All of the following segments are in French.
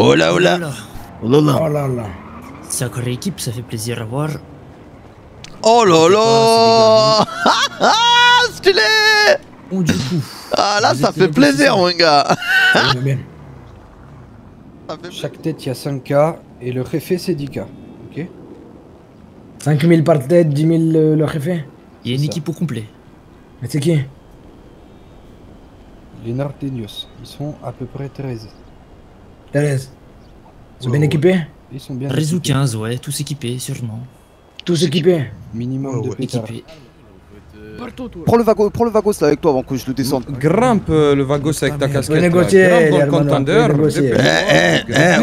Oh là, oh là. Oh là là. Oh là là. Sacrée équipe, ça fait plaisir à voir. Oh là là. Stylé. Bon, du coup. Ah là, ça fait plaisir, mon gars. Bien, bien. Chaque tête, il y a 5K et le réfé, c'est 10K. Ok. 5000 par tête, 10 000 le réfé. Il y a une équipe au complet. Mais c'est qui? Les Nardenios, ils sont à peu près 13. Thérèse. Ils sont bien équipés? Ils sont bien Réseau équipés. 15, ouais, tous équipés, sûrement. Tous équipés? Minimum de pétards. Équipés. Prends le vagos là avec toi avant que je le descende. Grimpe le vagos avec ta casquette. négocier, Grimpe dans le Hermano, contender. faut négocier.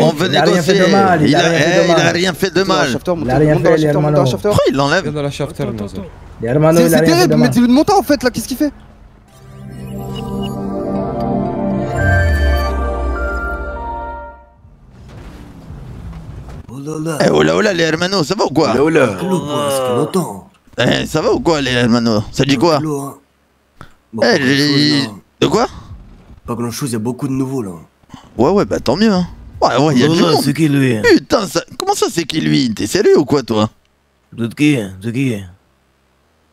On veut Il a rien fait négocier. de mal, il a rien fait de Il a mal. rien fait de mal. Il a rien fait, Hermano. Pourquoi il l'enlève? Viens dans la shafter, Nazar. Hermano, il a C'est rien fait de terrible, mal. mettez-le de montant en fait là, qu'est-ce qu'il fait? Oh là, oh là, les hermanos, ça va ou quoi? Oh là, ça fait longtemps. Ça va ou quoi, les hermanos? Ça dit quoi? Bon, De quoi? pas grand chose, il y a beaucoup de nouveaux là. Ouais, bah tant mieux, hein. Ouais, y'a du monde. C'est qui lui? Putain, comment ça c'est qui lui? T'es sérieux ou quoi, toi? C'est qui?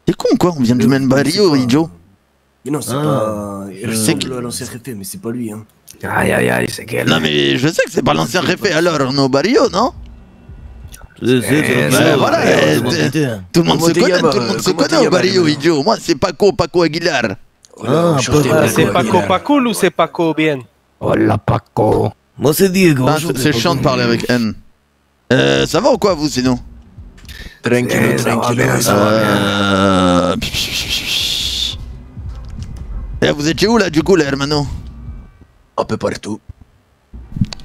T'es con quoi? On vient du même barrio, idiot. Mais non, c'est pas. Il C'est ressemble à l'ancien réfé, mais c'est pas lui, hein. Aïe, c'est quel? Non, mais je sais que c'est pas l'ancien réfé alors, nos barrio, non? Voilà, tout le monde se connaît, tout le monde se connaît au barrio, idiot. Moi, c'est Paco Aguilar. C'est Paco cool ou c'est Paco bien? Hola, Paco. Moi, c'est Diego. Ah, c'est chiant de parler avec N. Ça va ou quoi, vous, sinon? Tranquille. Et vous étiez où, là, du coup, les hermanos? Un peu partout.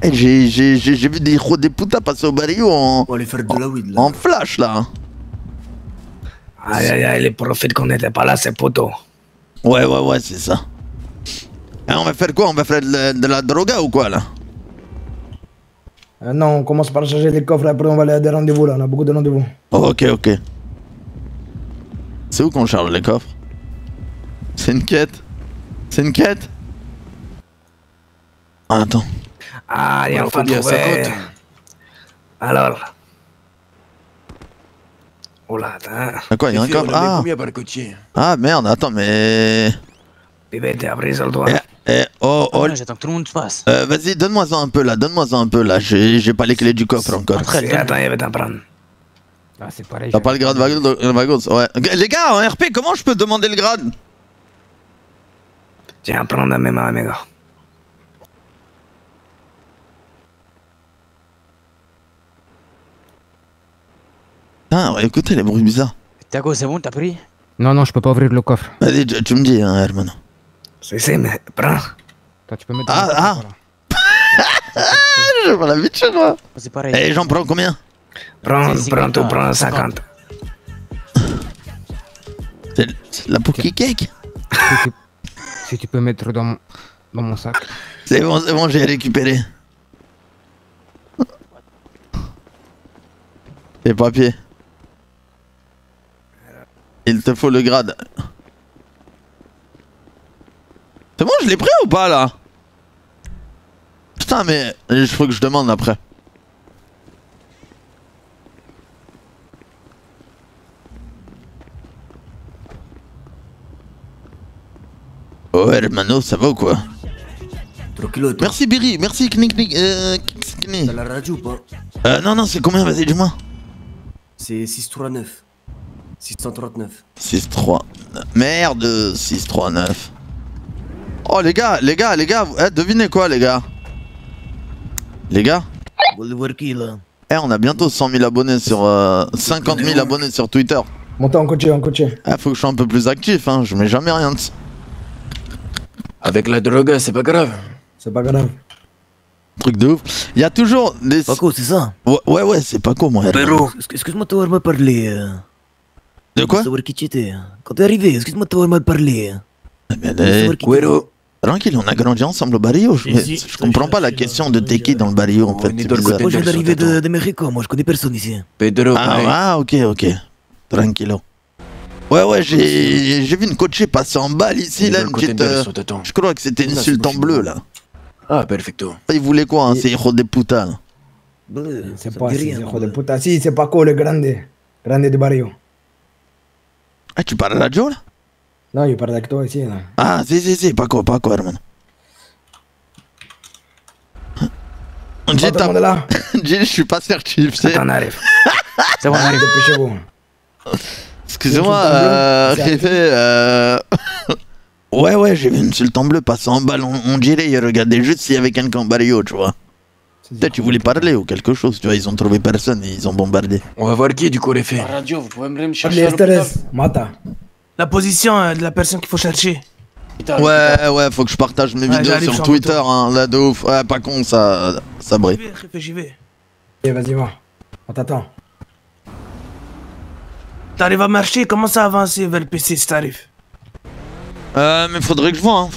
J'ai vu des hijos de puta passer au barrio On va aller faire de la weed là. en flash, là. Aïe, les prophètes qu'on n'était pas là, c'est poteau. Ouais, c'est ça. Et on va faire quoi? On va faire de la droga ou quoi, là? Non, on commence par charger les coffres, après on va aller à des rendez-vous là, on a beaucoup de rendez-vous. Ok. C'est où qu'on charge les coffres? C'est une quête? Ah, attends. Ah, il y a enfin bien, ça trouvé. compte. Alors. Oh là, attends. Ah quoi, il y a un coffre? Ah merde, attends, mais... Pivete, abrise-le-toi. Oh, J'attends que tout le monde passe. vas-y, donne-moi-en un peu là, j'ai pas les clés du coffre encore. Attends, il va t'en prendre. Ah, c'est pareil. T'as pas le grade Vagos? Ouais. Les gars, en RP, comment je peux demander le grade? Tiens, prends la même amigo. Ah, écoutez les bruits bizarres. Tiago, c'est bon, t'as pris? Non, je peux pas ouvrir le coffre. Vas-y, tu me dis, hein, hermano. C'est, mais prends. Toi, tu peux mettre. Ah. J'ai pas l'habitude, moi. C'est pareil. Et j'en prends combien? Prends tout, prends 50. C'est la Poké Cake? Si tu peux mettre dans mon sac. C'est bon, j'ai récupéré. Les papiers. Il te faut le grade. C'est bon, je l'ai pris ou pas là? Putain, mais il faut que je demande après. Oh, hermano, ça va ou quoi? Tranquille, Merci Biri, merci Knik. T'as la radio ou pas? Non, c'est combien? Vas-y, dis-moi. C'est 639. 639. 6-3. Merde, 6-3-9. Oh les gars, devinez quoi les gars? Vous voulez voir qui là? On a bientôt 100 000 abonnés sur... 50 000 abonnés sur Twitter. Montez en coaché. Faut que je sois un peu plus actif, hein, je mets jamais rien de... Avec la drogue, c'est pas grave. C'est pas grave. Truc de ouf. Il y a toujours des... Paco, c'est ça? Ouais, c'est Paco moi. Pero, excuse-moi de t'avoir mal parlé. De quoi? Savoir qui tu étais. Quand t'es arrivé, excuse-moi de t'avoir mal parlé. Cuero. Tranquille, on a grandi ensemble au barrio. Je comprends pas la question de t'es qui dans le barrio en fait. Moi je viens d'arriver de Mexico, moi je connais personne ici. Pedro, ok. Tranquillo. Ouais, j'ai vu une coachée passer en balle ici, là, une petite... je crois que c'était une insulte en bleu, là. Ah, perfecto. Il voulait quoi, hein, c'est hijo de puta là. C'est pas si, hijo de puta. Si, c'est Paco, le grande. Grande de barrio. Ah, tu parles à Joe là? Non, il parle avec toi ici, là. Ah, si, Paco, hermano. Tout le monde est là. Dis, je suis pas certif, c'est... On arrive. C'est bon, allez, dépêchez-vous. Excusez-moi, Réfé, Ouais, j'ai vu une sultan bleu passer en balle, on dirait, il regardait juste s'il y avait quelqu'un en barrio, tu vois. Peut-être tu voulais parler ou quelque chose, tu vois, ils ont trouvé personne et ils ont bombardé. On va voir qui du coup, Réfé. La radio, vous pouvez me Allez, chercher. Esteres, Mata. La position de la personne qu'il faut chercher. Ouais, faut que je partage mes vidéos j'arrive sur sur Twitter, moto. hein, là de ouf. Ouais, pas con, ça brille. J'y vais. Ok, vas-y, va. On t'attend. T'arrives à marcher, comment à avancer vers le PC si t'arrives? Mais faudrait que je vois,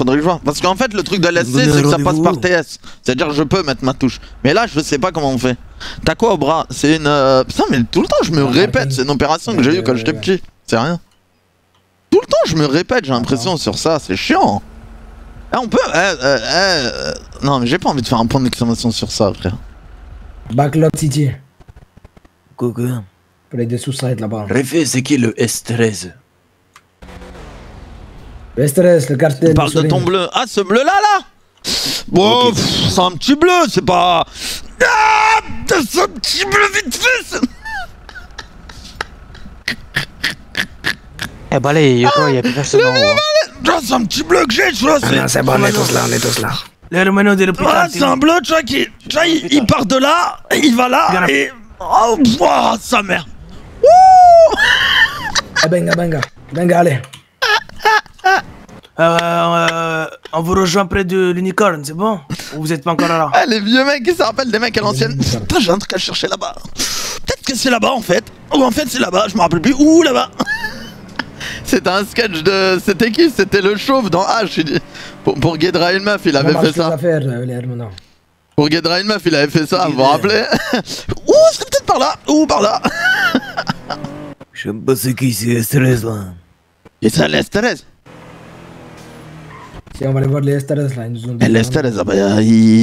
Parce qu'en fait, le truc de LSC, c'est que ça passe par TS. C'est-à-dire, je peux mettre ma touche. Mais là, je sais pas comment on fait. T'as quoi au bras? C'est une. Putain, mais tout le temps, je me répète. C'est une opération que j'ai eue quand j'étais petit. C'est rien. Tout le temps, je me répète, j'ai l'impression sur ça. C'est chiant. On peut. Non, mais j'ai pas envie de faire un point d'exclamation sur ça, frère. Backlot City. Coucou. Près des sous-sites là-bas. Réfé, c'est qui le S13? Esteres, le cartel. Tu parles de ton bleu. Ah, ce bleu-là, là? Bon, Okay. c'est un petit bleu, c'est pas. Ah, c'est un petit bleu vite fait. Eh bah allez, y'a plus personne en haut. Ah, c'est un petit bleu que j'ai, tu vois. Non, c'est bon, on est tous là. Les Romano de Ah, c'est un bleu, tu vois, il part de là, il va là, et... Oh, sa mère. Ah, benga, allez. on vous rejoint près de l'unicorne, c'est bon? Ou vous êtes pas encore là? Ah, les vieux mecs qui se rappellent des mecs à l'ancienne. Putain, j'ai un truc à chercher là-bas. Peut-être que c'est là-bas en fait. Ou en fait c'est là-bas, je me rappelle plus. Ouh, là-bas. C'était un sketch de... C'était qui? C'était le chauve dans H. Pour Guédra une meuf, il avait fait ça. Pour Guédra une meuf, il avait fait ça, vous vous rappelez? Ouh, c'est peut-être par là. Ouh, par là. Je sais pas c'est qui, c'est Esteres là. Et ça, l'Esteres. Si on va aller voir les Esteres là, ils nous ont dit. L'Esteres,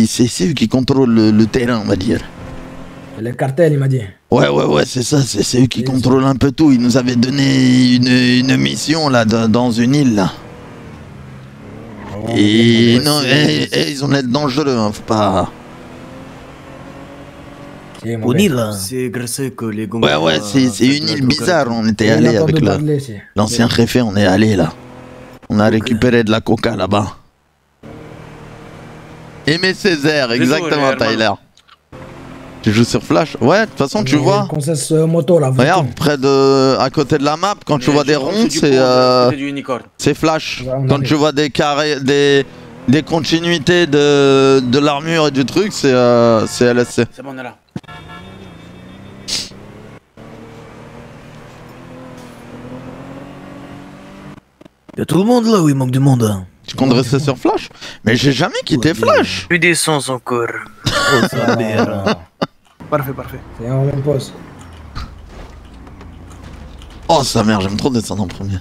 c'est eux qui contrôlent le terrain, on va dire. Le cartel, il m'a dit. Ouais, c'est ça, c'est eux qui contrôlent un peu tout. Ils nous avaient donné une mission là, dans une île là. Et non, ils ont l'air dangereux, hein, faut pas. Une île là. C'est grâce que les gars. Ouais, c'est une île bizarre. On était allé avec l'ancien Réfé, on est allé là. On a récupéré de la coca là-bas. Aimé Césaire, exactement, Tyler. Tu joues sur Flash? Ouais, de toute façon, tu vois. Moto, là, regarde, à côté de la map, quand tu vois des ronds, c'est Flash. Quand tu vois des carrés, des continuités de l'armure et du truc, c'est LSC. C'est bon, on est là. Y'a tout le monde là ou il manque du monde hein? Tu comptes rester sur Flash? Mais j'ai jamais quitté Flash. Plus d'essence encore. Parfait. C'est en même poste. Oh sa mère, j'aime trop descendre en premier.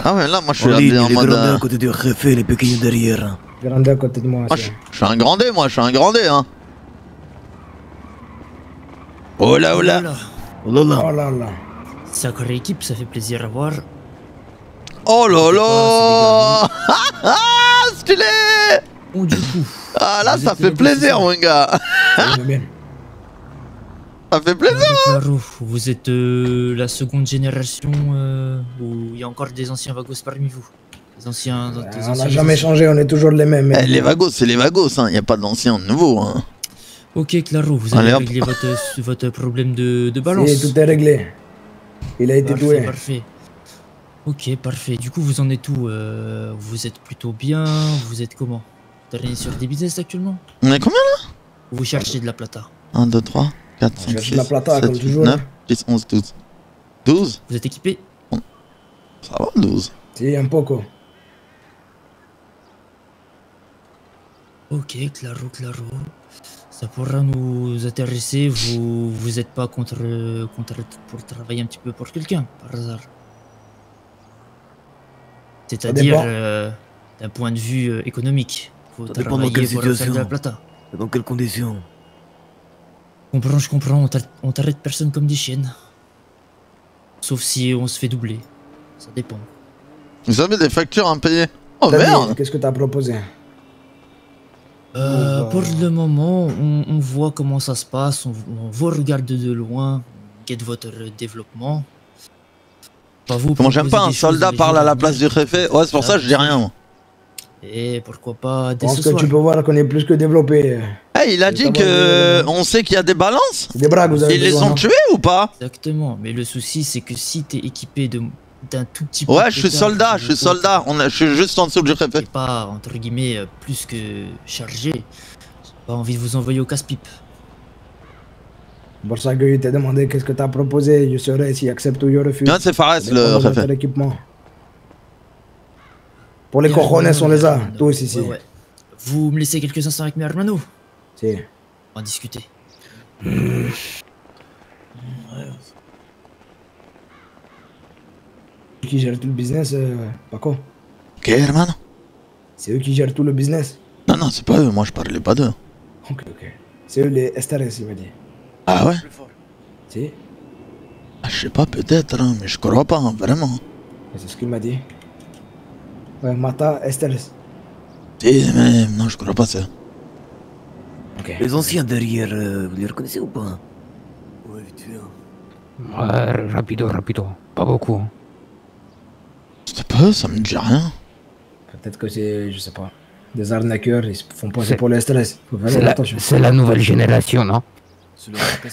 Ah ouais, là moi je suis habillé en mode... Les à côté du Réfé, les pequeños derrière. Grandé à côté de moi. Je suis un grandé, hein. Oh là. Oh là là. Sacrée équipe, ça fait plaisir à voir. Oh là là. Stylé. Bon, du coup. Ah là, ça fait plaisir, mon gars. Ça fait plaisir. Claro, vous êtes la seconde génération où il y a encore des anciens vagos parmi vous. Des anciens. On n'a jamais changé, on est toujours les mêmes. Les vagos, c'est les vagos, hein. Il n'y a pas d'anciens nouveaux. Hein. Ok, Claro, vous avez réglé votre problème de balance. Oui, tout est réglé. Il a été doué. Parfait. Ok, parfait. Du coup, vous en êtes où? Vous êtes plutôt bien? Vous êtes comment? T'as rien sur des business actuellement? On est combien là? Vous cherchez de la plata. 1, 2, 3, 4, 5, 6, 7, 8, 9, 10, 11, 12. 12? Vous êtes équipé? Ça va, 12. Si, un poco. Ok, Claro. Ça pourra nous intéresser. Vous êtes pas contre pour travailler un petit peu pour quelqu'un, par hasard? C'est-à-dire d'un point de vue économique. Faut Ça dépend dans quelle travailler pour faire de situation. la plata. Dans quelles conditions? Je comprends, on t'arrête personne comme des chiennes. Sauf si on se fait doubler. Ça dépend. Vous avez des factures impayées. Oh David, merde. qu'est-ce que t'as proposé? Pour le moment, on voit comment ça se passe, on vous regarde de loin, on guette votre développement. Comment j'aime pas un soldat parle à la place du préfet. Ouais, c'est pour ça que je dis rien. Moi. Et pourquoi pas Je dès pense ce que soir. tu peux voir qu'on est plus que développé. Hey, il a dit que on sait qu'il y a des balances. Des braques, vous avez Ils les besoin, ont non? tués ou pas? Exactement, mais le souci c'est que si t'es équipé d'un tout petit peu. Ouais, je suis soldat, je suis soldat. Je suis juste en dessous du préfet. Pas entre guillemets plus que chargé. J'ai pas envie de vous envoyer au casse-pipe. Pour ça que je t'ai demandé qu'est-ce que t'as proposé. Je serai s'il accepte ou je refuse. Non, c'est Fares Ça le dépend de préfet. votre équipement. Pour les cojones, on les a, tous ici. Ouais. Vous me laissez quelques instants avec mes hermanos? Si. On va discuter. Qui gère tout le business, Paco? Ok, hermano. C'est eux qui gèrent tout le business. Non, non, c'est pas eux. Moi, je parlais pas d'eux. Ok, ok. C'est eux les Estares, il m'a dit. Ah ouais? Si. Ah, je sais pas, peut-être, hein, mais je crois pas, hein, vraiment. C'est ce qu'il m'a dit. Ouais, Mata Estares. Si, mais non, je crois pas ça. Ok. Les anciens derrière, vous les reconnaissez ou pas? Ouais, vite fait. Ouais, rapido. Pas beaucoup. Hein. C'est pas eux, ça me dit rien. Peut-être que c'est, je sais pas, des arnaqueurs, ils se font passer pour le stress. Faut faire attention. C'est la nouvelle génération, non? Là, je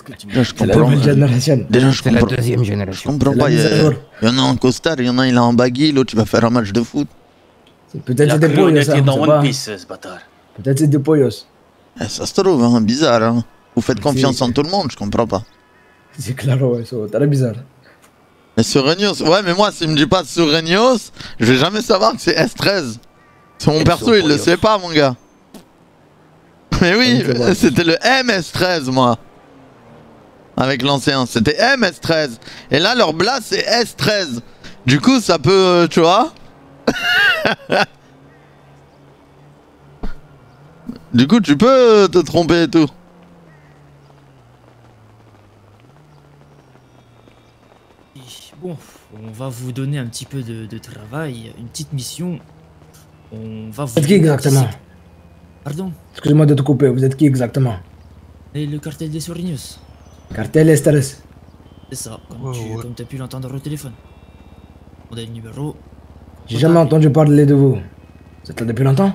C'est la comprends. nouvelle génération. Déjà, je C'est la comprends. deuxième Je génération. comprends C'est la pas. mise à jour. Il y en a en costard, il y en a, il a en baggy, l'autre, il va faire un match de foot. Peut-être c'est des pollos, ça, on sait pas. Peut-être c'est des pollos. Eh, ça se trouve, hein, bizarre. Hein. Vous faites confiance en tout le monde, je comprends pas. C'est clair, ouais, c'est très bizarre. Mais Sureños, ouais, mais moi, s'il me dit pas Sureños, je vais jamais savoir que c'est S13. C'est mon perso, il le sait pas, mon gars. Mais oui, c'était le MS13, moi. Avec l'ancien, c'était MS13. Et là, leur blast, c'est S13. Du coup, ça peut, tu vois. Du coup, tu peux te tromper et tout. Bon, on va vous donner un petit peu de travail, une petite mission. On va vous... Vous êtes qui exactement? Pardon? Excuse-moi de te couper, vous êtes qui exactement? Et le cartel des Sureños. Cartel Estares. C'est ça, comme tu as pu l'entendre au téléphone. On a le numéro. J'ai jamais entendu parler de vous. Vous êtes là depuis longtemps?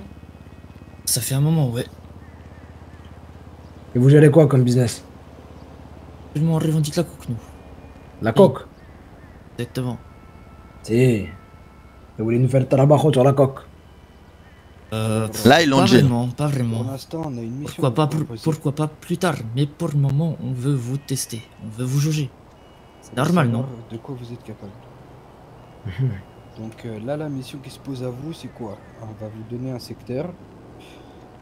Ça fait un moment, ouais. Et vous gérez quoi comme business? On revendique la coque, nous. La coque? Exactement. Si. Et vous voulez nous faire trabajo sur la coque? Là, ils l'ont dit. Pas vraiment. Pour l'instant, on a une mission. Pourquoi pas plus tard, mais pour le moment, on veut vous tester. On veut vous jauger. C'est normal, non? De quoi vous êtes capable. Donc là, la mission qui se pose à vous, c'est quoi? On va vous donner un secteur.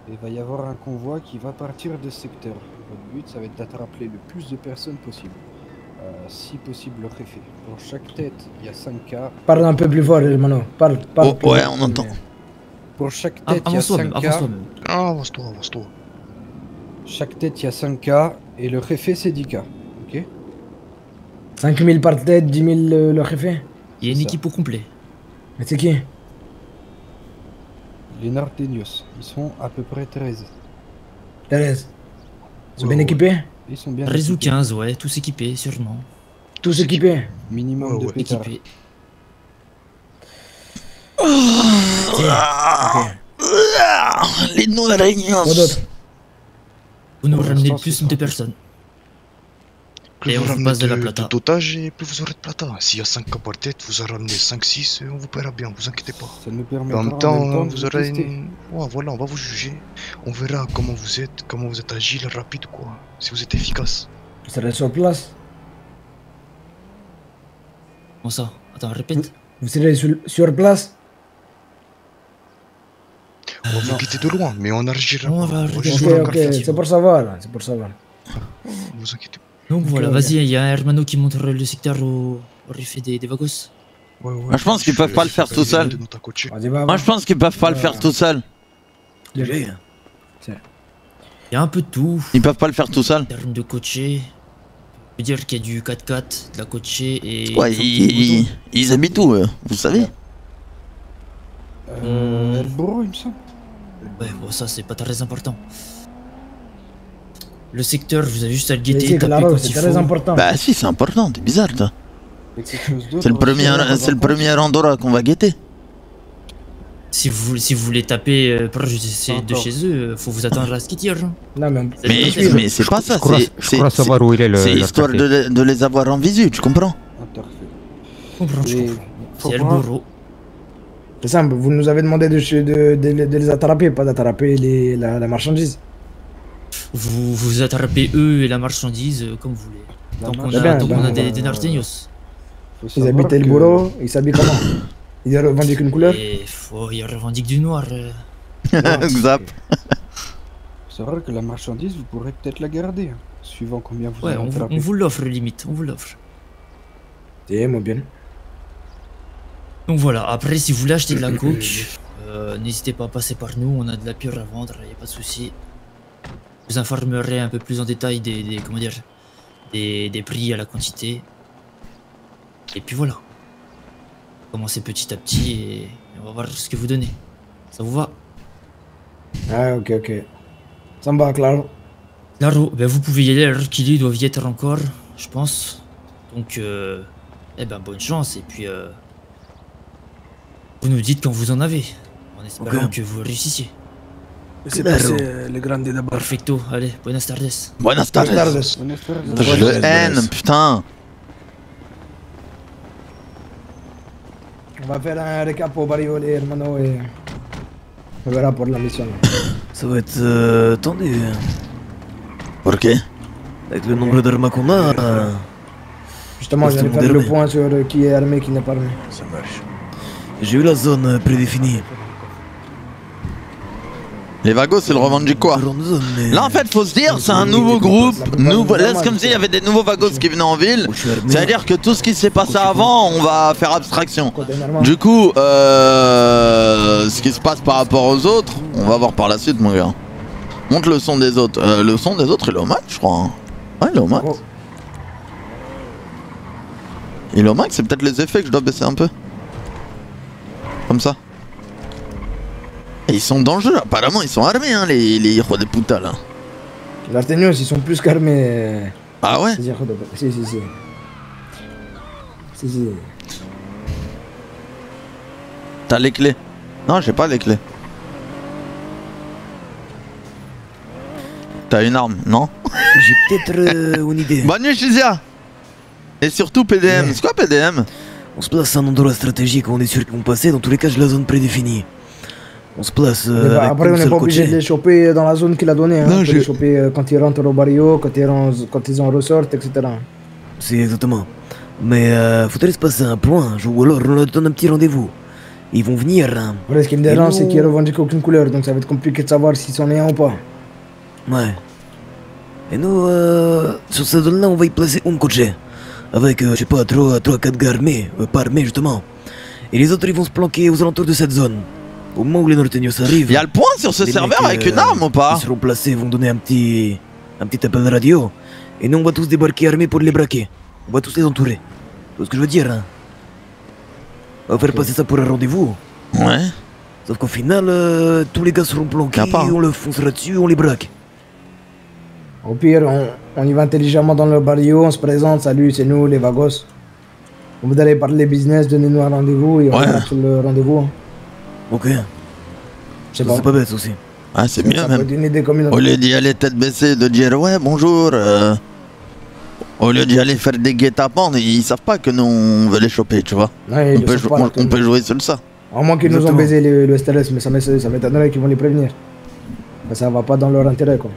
Et il va y avoir un convoi qui va partir de ce secteur. Votre but, ça va être d'attraper le plus de personnes possible. Si possible, le préfet. Pour chaque tête, il y a 5K. Parle un peu plus fort, hermano. Parle. Oh, plus ouais, fort. on entend. Pour chaque tête, il y a Avance-toi même, 5K. avance-toi même. Ah, avance-toi. Chaque tête, il y a 5K. Et le préfet, c'est 10K. Ok? 5000 par tête, 10 000 le réfé? Il y a une équipe au complet. Mais c'est qui? Les Nardeños, ils sont à peu près 13. Thérèse. Ils sont bien équipés? Ils sont bien Réseau équipés. 15, ouais, tous équipés, sûrement. Tous équipés? Minimum de pétards. Équipés. Les Quoi Nureños. d'autre? Vous nous Pour ramenez l'instant, le plus c'est de ça. personnes. Plus Et vous on vous ramenez passe de la plata. d'otages et plus vous aurez de plata. S'il y a 5 cas par tête, vous en ramenez 5-6 et on vous paiera bien, vous inquiétez pas. Ça nous Et permettra en même temps, de vous aurez tester. une... Ouais, voilà, on va vous juger. On verra comment vous êtes agile, rapide, quoi. Si vous êtes efficace. Vous serez sur place? Comment ça? Attends, répète. Vous serez sur place? On va vous quitter de loin, mais on n'agira pas. On va On va arrêter. juste Ok, vous ok, regarder. c'est pour savoir, c'est pour savoir. Vous inquiétez pas. Donc voilà, ok. vas-y, il y a un hermano qui montre le secteur au réfé des vagos. Ouais. Moi, je pense qu'ils peuvent pas le faire tout seuls. Vas-y, va, Moi, je pense qu'ils peuvent pas le faire tout seuls. Il y a un peu de tout. Ils peuvent pas le faire tout seuls. En termes de coacher, on peut dire qu'il y a du 4x4, de la coacher et... Ouais, ils habitent où, vous savez? Elboro, il me semble. Ouais, bon, ça c'est pas très important. Le secteur, vous avez juste à le guetter, taper quand il faut. important. Bah si, c'est important, t'es bizarre toi. C'est le premier endroit qu'on va guetter. Si vous voulez taper proche de chez eux, faut vous attendre à ce qu'ils tirent. Non, mais c'est pas ça, Je crois savoir où il est le. c'est histoire de les avoir en visu, tu comprends? Je comprends. C'est El Burro. C'est simple, vous nous avez demandé de les attraper, pas d'attraper la marchandise. Vous attrapez eux et la marchandise comme vous voulez. Tant qu'on a des narteños. Ils habitent El Burro, ils s'habillent comment? Ils revendiquent une couleur? Ils revendiquent du noir. Exact. C'est vrai que la marchandise, vous pourrez peut-être la garder, hein, suivant combien vous Ouais, en on attrapez. vous l'offre limite, on vous l'offre. C'est moi bien. Donc voilà, après si vous voulez acheter de la coke, n'hésitez pas à passer par nous, on a de la pure à vendre, y a pas de souci. Je vous informerai un peu plus en détail des prix à la quantité. Et puis voilà. Commencez petit à petit et on va voir ce que vous donnez. Ça vous va? Ah ok. Ça me va, claro. Claro, ben vous pouvez y aller, l'heure qu'il est, doivent y être encore, je pense. Donc, eh ben bonne chance et puis vous nous dites quand vous en avez, en espérant que vous réussissiez. C'est passé le grand d'abord. Perfecto, allez, buenas tardes. Buenas tardes. Je le haine, putain. On va faire un récap au barrio, les hermanos, et on verra pour la mission. Ça va être tendu. Por qué? Avec le nombre d'armes qu'on a. Justement, je viens de faire le point sur qui est armé, qui n'est pas armé. Ça marche. J'ai eu la zone prédéfinie. Les Vagos, ils revendiquent quoi? Là, en fait, faut se dire, c'est un nouveau groupe. Là, c'est comme s'il y avait des nouveaux Vagos qui venaient en ville. C'est-à-dire que tout ce qui s'est passé avant, on va faire abstraction. Du coup, ce qui se passe par rapport aux autres, on va voir par la suite, mon gars. Montre le son des autres. Le son des autres, il est au max, je crois. Hein. Ouais, il est au max. Il est au max, c'est peut-être les effets que je dois baisser un peu. Comme ça. Et ils sont dans le jeu, apparemment ils sont armés hein, les hijos de puta là. Les Arteños ils sont plus qu'armés. Ah ouais? Si. T'as les clés? Non, j'ai pas les clés. T'as une arme, non? J'ai peut-être une idée. Bonne nuit Shizia. Et surtout PDM, c'est quoi PDM? On se place à un endroit stratégique où on est sûr qu'ils vont passer, dans tous les cas j'ai la zone prédéfinie. On se place après on n'est pas obligé de les choper dans la zone qu'il a donnée, hein. On peut les choper quand ils rentrent au barrio, quand ils en ressortent, etc. C'est exactement. Mais faudrait se passer un point, ou alors on leur donne un petit rendez-vous. Ils vont venir. Hein. Voilà, ce qui me dérange c'est qu'ils revendiquent aucune couleur, donc ça va être compliqué de savoir s'ils sont nés ou pas. Ouais. Et nous, sur cette zone là on va y placer un coach. Avec, je sais pas, 3-4 gars armés, pas armés justement. Et les autres ils vont se planquer aux alentours de cette zone. Au moment où les Norteños arrivent... Y'a le point sur ce serveur avec une arme ou pas? Ils seront placés, vont donner un petit appel radio. Et nous on va tous débarquer armés pour les braquer. On va tous les entourer. Tu vois ce que je veux dire hein? On va faire passer ça pour un rendez-vous. Ouais. Sauf qu'au final, tous les gars seront planqués, on le foncera dessus, on les braque. Au pire, on y va intelligemment dans le barrio, on se présente, salut, c'est nous les Vagos. Vous allez parler business, donnez-nous un rendez-vous et on va sur le rendez-vous. Ok. C'est pas bête aussi. Ah, c'est mieux même. Une idée comme une autre. Au lieu d'y aller tête baissée, de dire ouais, bonjour. Au lieu d'y aller faire des guet-apens, ils savent pas que nous on veut les choper, tu vois. Ouais, on peut jouer sur ça. À moins qu'ils nous ont baisé le STLS, mais ça m'étonnerait qu'ils vont les prévenir. Mais ça va pas dans leur intérêt quoi.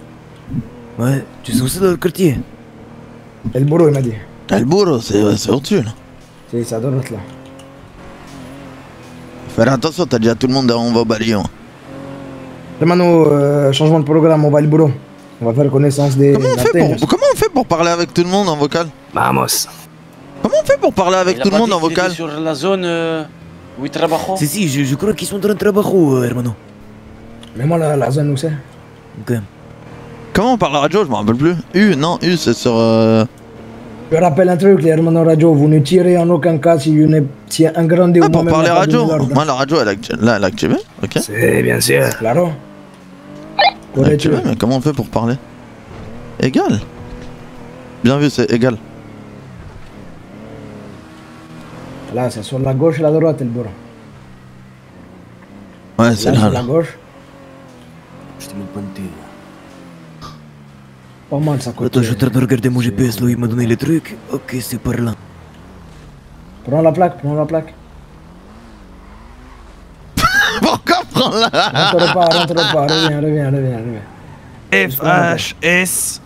Ouais, tu sais où c'est dans le quartier? El Burro il m'a dit. El Burro, c'est au-dessus là. C'est ça doit être là. Faire attention, t'as déjà tout le monde on va au barrio. Hermano, changement de programme, on va El Burro. On va faire connaissance des... Comment on fait pour parler avec tout le monde en vocal? Vamos. Comment on fait pour parler avec tout le monde en vocal? Sur la zone où ils travaillent. Si, je crois qu'ils sont dans un travail, hermano. Mets-moi la zone où c'est. Ok. Comment on parle à la radio? Je me rappelle plus. Non, c'est sur. Je rappelle un truc, les hermanos radio, vous ne tirez en aucun cas si un grande ou pour parler radio. Moi, la radio, elle est activée. Ok. C'est bien sûr. Claro. Activée, mais comment on fait pour parler? Égal. Bien vu, c'est égal. Là, c'est sur la gauche et la droite, le bureau. Ouais, c'est là. Sur la gauche. Je t'ai mis le pointé. Pas mal ça coûte. Attends, je suis en train de regarder mon GPS là où il m'a donné les trucs. Ok, c'est par là. Prends la plaque, prends la plaque. Pourquoi prends la... rentre pas, reviens. FHS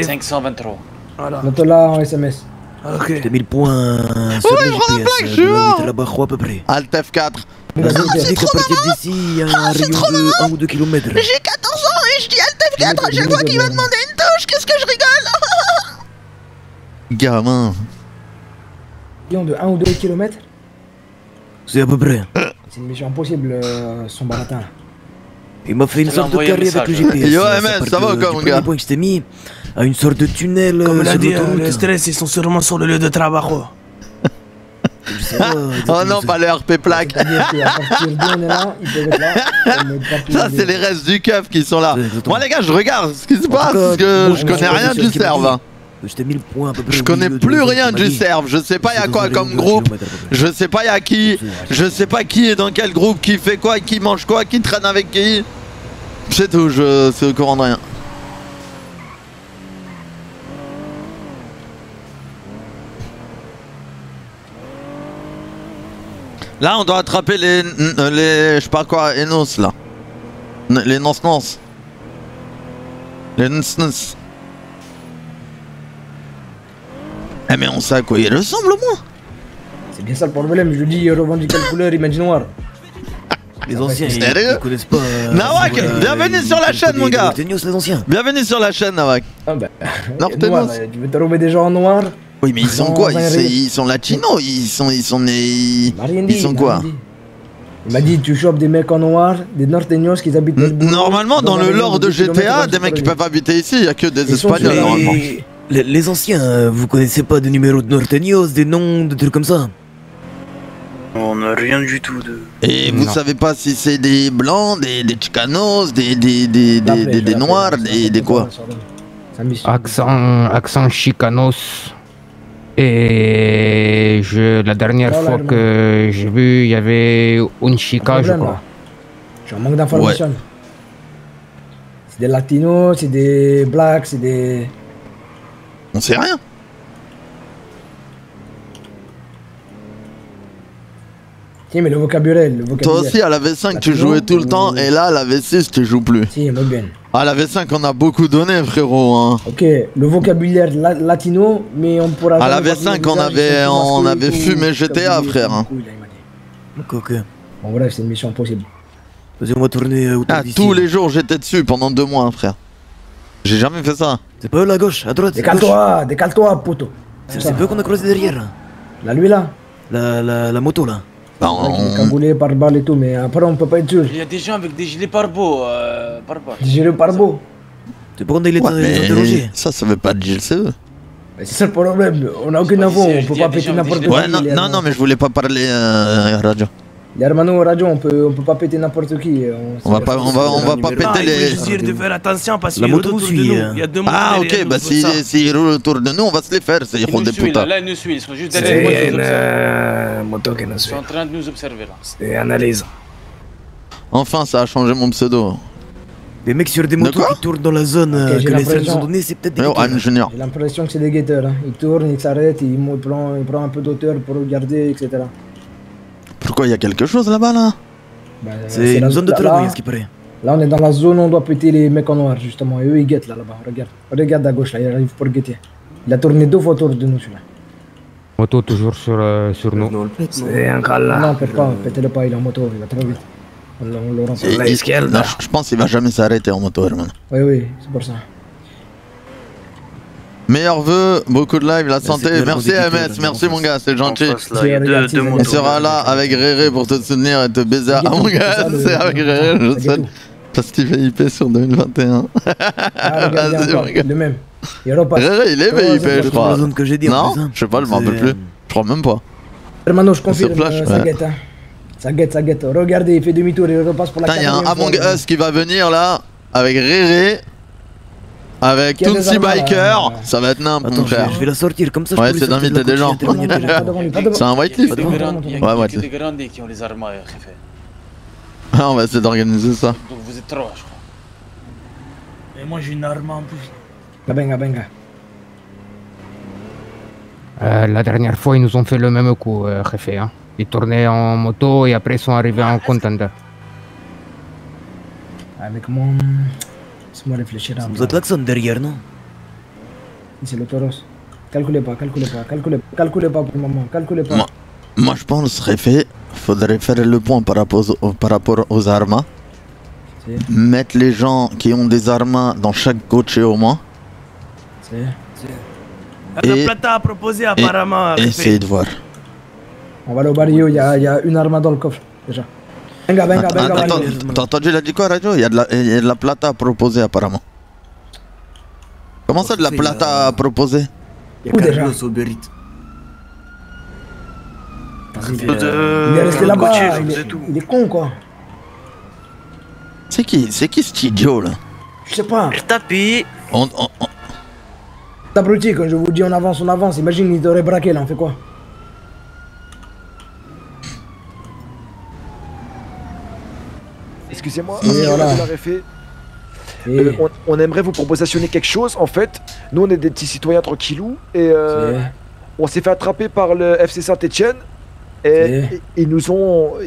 523. Voilà. Note là en SMS. Ok. Je t'ai mis le point sur le GPS. De là-bas, à peu près. Alt F4. C'est qu'à partir d'ici, il y a un rayon de 1 ou 2 km. J'ai 14 ans et je dis Alt F4 à chaque fois qu'il va demander une touche. Qu'est-ce que je rigole? Gamin. Rayon de 1 ou 2 km. C'est à peu près. C'est une mission impossible, son baratin. Il m'a fait une sorte de carré avec le GPS. Yo MS, ça va quoi mon gars? Le point que je t'ai mis à une sorte de tunnel. Comme l'a sur dit, l'autoroute. les stress, ils sont sûrement sur le lieu de travail. Oh non, pas le RP plaque. C'est-à-dire qu'à partir d'où on est là, ils peuvent être là. Ça, c'est les restes du keuf qui sont là. Moi, les gars, je regarde ce qui se passe parce que je connais rien du serve. Je t'ai mis le point à peu près. Je connais plus rien du serve. Je sais pas y'a quoi comme groupe. Je sais pas y'a qui. Je sais pas qui est dans quel groupe, qui fait quoi, qui mange quoi, qui traîne avec qui. C'est tout, je suis au courant de rien. Là, on doit attraper les je sais pas quoi, Enos là. Les nons-nons. Les nons-nons. Eh mais on sait à quoi il ressemble au moins. C'est bien ça le problème, je lui dis revendique quelle couleur, il m'a dit noir. Les anciens, ils connaissent pas. Nawak, bienvenue sur la chaîne mon gars. Les anciens. Bienvenue sur la chaîne Nawak. Ah bah, Nortenos. Tu veux te trouver des gens en noir? Oui mais ils sont quoi? Ils sont latinos, ils sont quoi? Il m'a dit tu chopes des mecs en noir, des norteños qui habitent normalement dans le lore de GTA, des mecs qui peuvent habiter ici, il y a que des espagnols normalement. Les anciens, vous connaissez pas de numéros de norteños, des noms, des trucs comme ça? On n'a rien du tout de... Et vous savez pas si c'est des blancs, des chicanos, des noirs, des quoi? Accent chicanos. Et la dernière fois que j'ai vu, il y avait une chica, je crois. J'ai un manque d'informations. Ouais. C'est des latinos, c'est des blacks, c'est des... On sait rien. Si, mais le vocabulaire. Toi aussi, à la V5, tu jouais tout le temps, et là, à la V6, tu joues plus. Si, moi bien. À la V5, on a beaucoup donné, frérot. Hein. Ok, le vocabulaire latino, mais on pourra... À la V5, on avait fumé GTA, frère. Hein. Ok. Bon, bref, c'est une mission impossible. Vas-y, on va tourner autour d'ici. Tous les jours, j'étais dessus pendant 2 mois, frère. J'ai jamais fait ça. C'est pas eux, la gauche, à droite. Décale-toi, poto. C'est peu qu'on a croisé derrière. Là, lui, là. La moto, là. Il est cagoulé par balle et tout, mais après on peut pas être sûr. Il y a des gens avec des gilets pare-balles. Des gilets pare-balles. Tu peux prendre les interroger. Ça veut pas dire c'est c'est ça le problème, on a aucune info, on peut pas péter n'importe qui. Ouais, non, mais je voulais pas parler radio. Les hermanos radio, on peut pas péter n'importe qui. On va pas péter les... Je veux dire de faire attention parce qu'il y a autour de nous. Il y a 2 motos. Ah ok, bah s'ils roulent autour de nous, on va se les faire, c'est hijos de puta. Là, ils nous suivent, ils sont juste derrière nous. C'est une moto qui nous suit. Ils sont en train de nous observer là. C'est analyse. Enfin, ça a changé mon pseudo. Les mecs sur des motos qui tournent dans la zone que les scènes ont donné, c'est peut-être des ingénieurs. J'ai l'impression que c'est des guetteurs. Hein. Ils tournent, ils s'arrêtent, ils prennent un peu d'auteur pour regarder, etc. Pourquoi il y a quelque chose là-bas là, c'est une zone de travail, à ce qui paraît. Là, on est dans la zone où on doit péter les mecs en noir, justement. Et eux, ils guettent là-bas. Regarde à gauche, là, ils arrivent pour guetter. Il a tourné 2 fois autour de nous, celui-là. Moto toujours sur nous. C'est un cas là. Non, pétez-le pas, il est en moto, il va trop vite. On le rend sur la je pense qu'il va jamais s'arrêter en moto, hermano. Oui, c'est pour ça. Meilleurs vœux, beaucoup de live, la santé. Merci MS, merci mon gars, c'est gentil. On sera là avec Réré pour te soutenir et te baiser. Ah mon gars, c'est avec Réré, je sais. Festival IP sur 2021. Vas-y mon gars. Le même. Réré, il est VIP, je crois. Non, je sais pas, je m'en rappelle plus. Je crois même pas. Hermano, je confirme, ça guette. Ça guette. Regardez, il fait demi-tour, il repasse pour la quatrième fois. Il y a un Among Us qui va venir là, avec Réré. Avec Tootsie Biker, ça va être nimp mon frère. Je vais la sortir comme ça. Ouais, c'est d'inviter des gens. C'est un whitelist. Ouais, whitelist. Des grandes qui ont les armes, Khefé. Ah, on va essayer d'organiser ça. Donc vous êtes trois, je crois. Et moi j'ai une arme en plus. Benga. La dernière fois, ils nous ont fait le même coup, Khefé. Hein. Ils tournaient en moto et après ils sont arrivés en contender. Avec mon... Laisse-moi réfléchir un peu. Vous êtes l'accent derrière, non? C'est le tauros. Calculez pas pour le moment, calculez pas. Moi je pense, Réfé, faudrait faire le point par rapport aux armes. Mettre les gens qui ont des armes dans chaque coach au moins. La plata à proposer apparemment. Et essayer de voir. On va aller au barrio, il y a une arme dans le coffre déjà. Benga. T'as entendu, il a dit quoi, Radio? Il y a de la plata à proposer apparemment. Comment ça, de la plata à proposer? Il y a Carlos au Berit. Il est resté là-bas, il est con quoi. C'est qui ce idiot là? Je sais pas. Tapis. Abruti, quand je vous dis on avance. Imagine, il t'aurait braqué là, on fait quoi? Excusez-moi, voilà. On aimerait vous propositionner quelque chose. En fait, nous on est des petits citoyens tranquillous et on s'est fait attraper par le FC Saint-Etienne et ils nous ont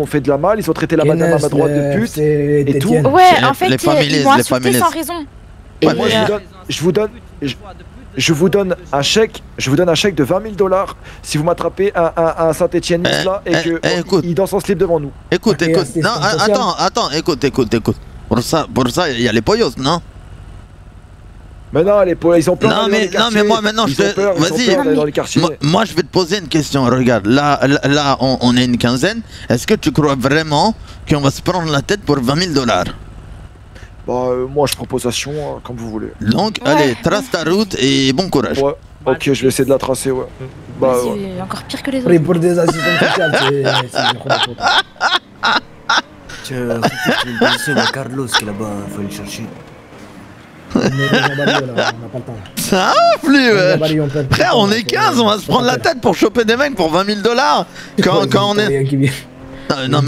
fait de la mal. Ils ont traité la madame à ma droite de pute et tout. Ouais, en fait, ils m'ont insulté sans raison. Et moi je vous donne un chèque de 20 000 $ si vous m'attrapez un Saint-Etienne là et qu'il danse en slip devant nous. Écoute. Non, attends, écoute. Pour ça, il y a les poyos, non? Mais non, ils ont peur d'aller dans les quartiers. Non, mais moi maintenant, vas-y. Moi, je vais te poser une question. Regarde, là, on est une quinzaine. Est-ce que tu crois vraiment qu'on va se prendre la tête pour 20 000 $? Bah, moi, je proposition, comme vous voulez. Donc, allez, trace ta route et bon courage. Ouais, ok, je vais essayer de la tracer, ouais. Bah, c'est encore pire que les autres. Pour des assistants sociaux, c'est tu veux me positionner à Carlos qui est là-bas, faut aller le chercher. On n'a pas le temps. Ça influe, frère, on est 15, on va se prendre la tête pour choper des mecs pour 20 000 $ quand on est... Non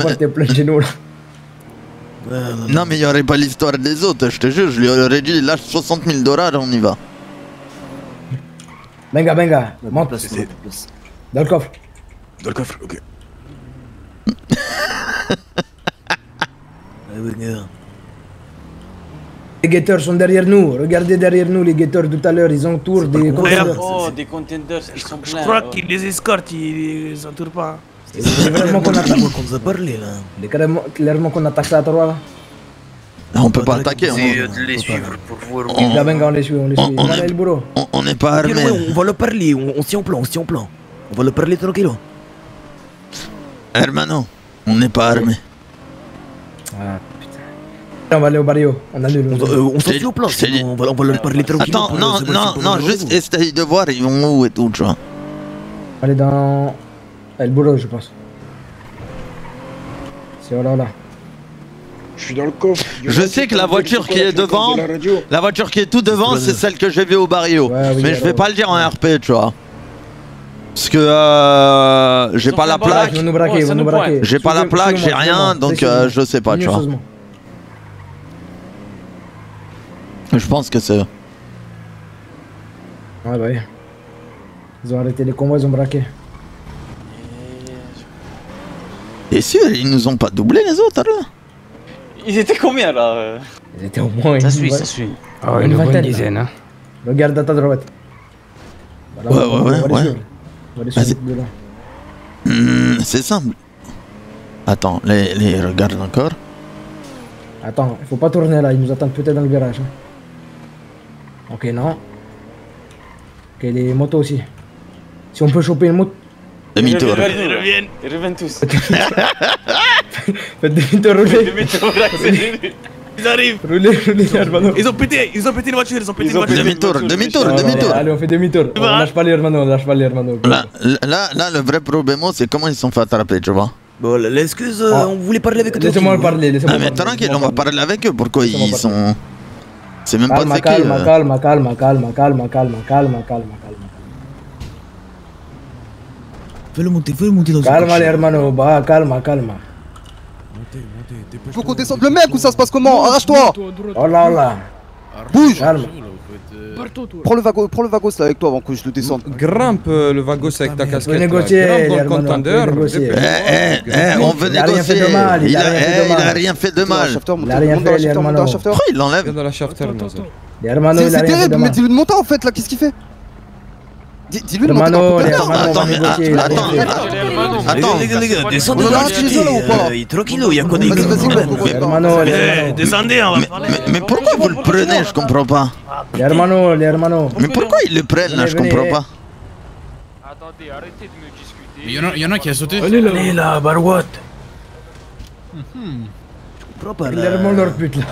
mais il n'y aurait pas l'histoire des autres, je te jure, je lui aurais dit lâche 60 000 $, on y va. Benga, monte. Dans le coffre. Ok. Les guetteurs sont derrière nous, regardez derrière nous les guetteurs tout à l'heure, ils entourent des containers. Oh, des containers, ils sont pleins. Je crois qu'ils les escortent, ils les entourent pas. C'est vraiment qu'on attaque. qu'on nous a parlé là. C'est clairement qu'on attaque ça à trois là. On peut pas attaquer. De les suivre pour voir où ils on les suit. On n'est pas armé. On va le parler, on se tient au plan. On va le parler tranquille. Hermano, on n'est pas armé. Ah putain. On va aller au barrio, on annule. On se tient au plan, on va le parler tranquille. Attends, non, juste essaye de voir, ils vont où et tout, tu vois. Aller dans... El Boulot, je pense. C'est là. Je suis dans le coffre. Je sais que la voiture qui est devant, la voiture qui est tout devant, c'est celle que j'ai vue au barrio. Mais je vais pas le dire en RP, tu vois. Parce que j'ai pas la plaque. J'ai pas la plaque, j'ai rien, donc je sais pas, tu vois. Je pense que c'est eux. Ouais, bah oui. Ils ont arrêté les convois, ils ont braqué. T'es sûr, ils nous ont pas doublé les autres alors? Ils étaient combien là? Ils étaient au moins ça suit. Oh, une bonne dizaine, hein. Regarde à ta droite. Ouais. C'est simple. Attends, les regarde encore. Attends, il faut pas tourner là, ils nous attendent peut-être dans le virage. Ok, non. Ok, les motos aussi. Si on peut choper une moto. Demi-tour. Ils reviennent tous. Faites demi-tour, roulez. Demi-tour, accélérez. Ils arrivent. Roulez, hermano. Ils ont pété une voiture, ils ont pété une voiture. Demi-tour. Allez, on fait demi-tour. On lâche pas les hermanos, on lâche pas les hermanos. Là, le vrai problème, c'est comment ils sont fait attraper, tu vois. Bon, l'excuse, on voulait parler avec toi. Laissez-moi parler, laissez-moi parler. Ah, mais tranquille, on va parler avec eux. Pourquoi ils sont. C'est même pas de calme. Fais-le monter dans calme les hermanos, bah, calme. Faut qu'on descende le mec ou ça se passe comment? Arrache-toi! Oh là. Bouge! Calme. Prends le vagos là avec toi avant que je le descende. Grimpe le vagos avec ta casquette. Négocier, grimpe dans le contender. On veut négocier. Il a rien fait de mal. Il a rien fait, les hermanos. Pourquoi il l'enlève? Dans la shafter, les hermanos, il a rien fait de mal. Mais dis-lui de monter en fait là, qu'est-ce qu'il fait? Dis-lui de monter. Attends, les gars, descendez dans le tranquillo, y'a quoi des gars? Descendez, on va parler. Mais pourquoi vous le prenez? Je comprends pas. Les hermanos. Mais pourquoi ils le prennent là? Je comprends pas. Attendez, arrêtez de me discuter. Il y en a qui a sauté. Allez là, Barouat. Il est vraiment leur but là.